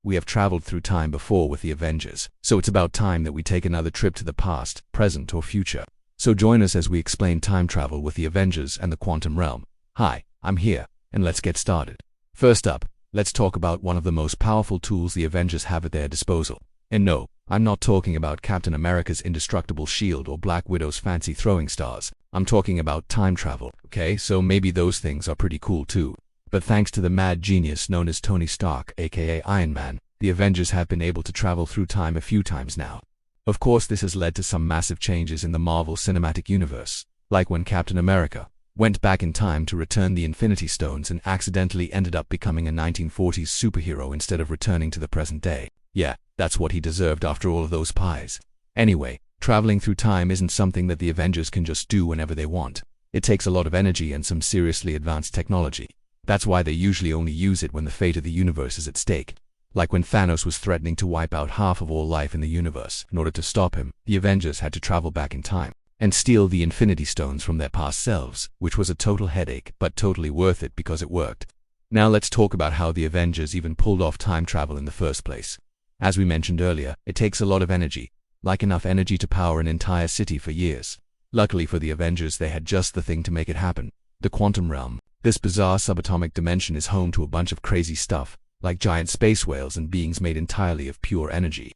we have traveled through time before with the Avengers, so it's about time that we take another trip to the past, present, or future. So join us as we explain time travel with the Avengers and the quantum realm. Hi, I'm here, and let's get started. First up, let's talk about one of the most powerful tools the Avengers have at their disposal. And no, I'm not talking about Captain America's indestructible shield or Black Widow's fancy throwing stars. I'm talking about time travel, okay? So maybe those things are pretty cool too. But thanks to the mad genius known as Tony Stark, aka Iron Man, the Avengers have been able to travel through time a few times now. Of course, this has led to some massive changes in the Marvel Cinematic Universe, like when Captain America went back in time to return the Infinity Stones and accidentally ended up becoming a 1940s superhero instead of returning to the present day. Yeah, that's what he deserved after all of those pies. Anyway, traveling through time isn't something that the Avengers can just do whenever they want. It takes a lot of energy and some seriously advanced technology. That's why they usually only use it when the fate of the universe is at stake. Like when Thanos was threatening to wipe out half of all life in the universe. In order to stop him, the Avengers had to travel back in time and steal the Infinity Stones from their past selves, which was a total headache, but totally worth it because it worked. Now let's talk about how the Avengers even pulled off time travel in the first place. As we mentioned earlier, it takes a lot of energy, like enough energy to power an entire city for years. Luckily for the Avengers, they had just the thing to make it happen: the quantum realm. This bizarre subatomic dimension is home to a bunch of crazy stuff, like giant space whales and beings made entirely of pure energy.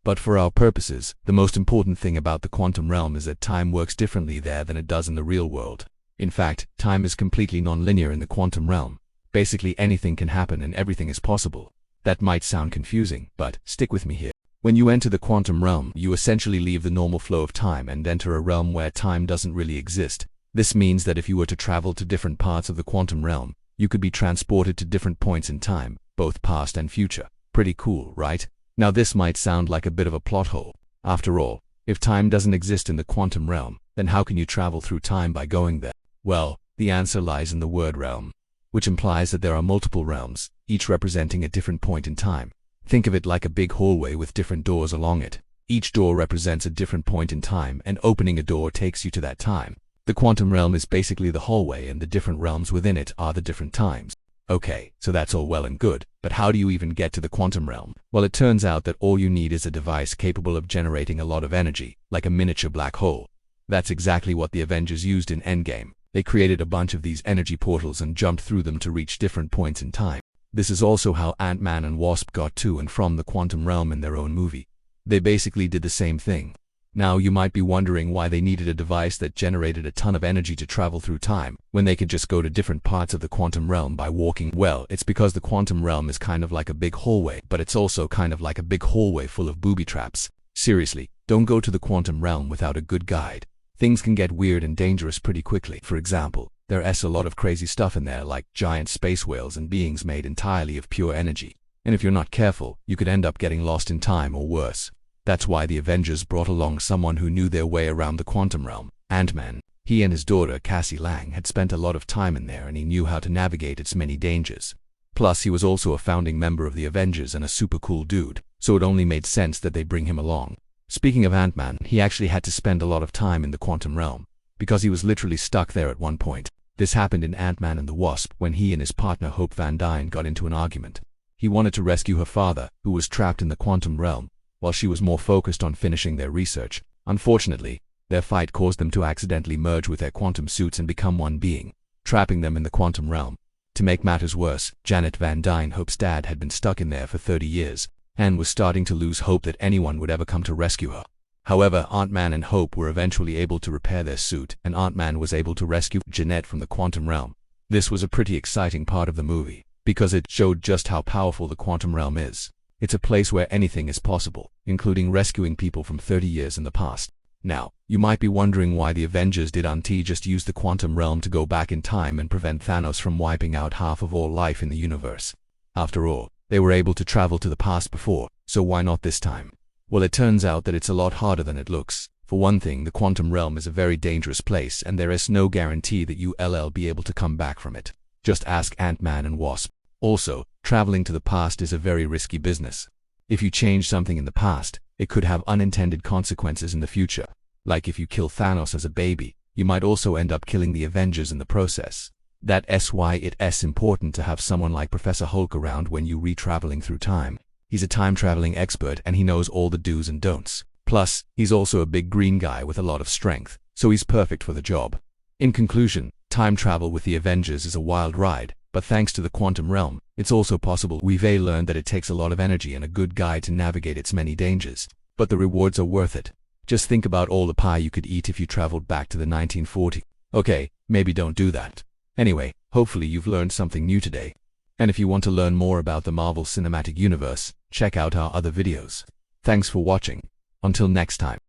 But for our purposes, the most important thing about the quantum realm is that time works differently there than it does in the real world. In fact, time is completely non-linear in the quantum realm. Basically anything can happen and everything is possible. That might sound confusing, but stick with me here. When you enter the quantum realm, you essentially leave the normal flow of time and enter a realm where time doesn't really exist. This means that if you were to travel to different parts of the quantum realm, you could be transported to different points in time, both past and future. Pretty cool, right? Now this might sound like a bit of a plot hole. After all, if time doesn't exist in the quantum realm, then how can you travel through time by going there? Well, the answer lies in the word realm, which implies that there are multiple realms, each representing a different point in time. Think of it like a big hallway with different doors along it. Each door represents a different point in time, and opening a door takes you to that time. The quantum realm is basically the hallway, and the different realms within it are the different times. Okay, so that's all well and good, but how do you even get to the quantum realm? Well, it turns out that all you need is a device capable of generating a lot of energy, like a miniature black hole. That's exactly what the Avengers used in Endgame. They created a bunch of these energy portals and jumped through them to reach different points in time. This is also how Ant-Man and Wasp got to and from the quantum realm in their own movie. They basically did the same thing. Now you might be wondering why they needed a device that generated a ton of energy to travel through time, when they could just go to different parts of the quantum realm by walking. Well, it's because the quantum realm is kind of like a big hallway, but it's also kind of like a big hallway full of booby traps. Seriously, don't go to the quantum realm without a good guide. Things can get weird and dangerous pretty quickly. For example, there's a lot of crazy stuff in there, like giant space whales and beings made entirely of pure energy. And if you're not careful, you could end up getting lost in time or worse. That's why the Avengers brought along someone who knew their way around the quantum realm, Ant-Man. He and his daughter, Cassie Lang, had spent a lot of time in there, and he knew how to navigate its many dangers. Plus, he was also a founding member of the Avengers and a super cool dude, so it only made sense that they bring him along. Speaking of Ant-Man, he actually had to spend a lot of time in the quantum realm, because he was literally stuck there at one point. This happened in Ant-Man and the Wasp when he and his partner Hope Van Dyne got into an argument. He wanted to rescue her father, who was trapped in the quantum realm, while she was more focused on finishing their research. Unfortunately, their fight caused them to accidentally merge with their quantum suits and become one being, trapping them in the quantum realm. To make matters worse, Janet Van Dyne, Hope's dad, had been stuck in there for 30 years, and was starting to lose hope that anyone would ever come to rescue her. However, Ant-Man and Hope were eventually able to repair their suit, and Ant-Man was able to rescue Janet from the quantum realm. This was a pretty exciting part of the movie, because it showed just how powerful the quantum realm is. It's a place where anything is possible, including rescuing people from 30 years in the past. Now, you might be wondering why the Avengers didn't just use the quantum realm to go back in time and prevent Thanos from wiping out half of all life in the universe. After all, they were able to travel to the past before, so why not this time? Well, it turns out that it's a lot harder than it looks. For one thing, the quantum realm is a very dangerous place, and there is no guarantee that you'll be able to come back from it. Just ask Ant-Man and Wasp. Also, traveling to the past is a very risky business. If you change something in the past, it could have unintended consequences in the future. Like if you kill Thanos as a baby, you might also end up killing the Avengers in the process. That's why it's important to have someone like Professor Hulk around when you're traveling through time. He's a time-traveling expert and he knows all the do's and don'ts. Plus, he's also a big green guy with a lot of strength, so he's perfect for the job. In conclusion, time travel with the Avengers is a wild ride, but thanks to the quantum realm, it's also possible. We've learned that it takes a lot of energy and a good guy to navigate its many dangers, but the rewards are worth it. Just think about all the pie you could eat if you traveled back to the 1940s. Okay, maybe don't do that. Anyway, hopefully you've learned something new today. And if you want to learn more about the Marvel Cinematic Universe, check out our other videos. Thanks for watching. Until next time.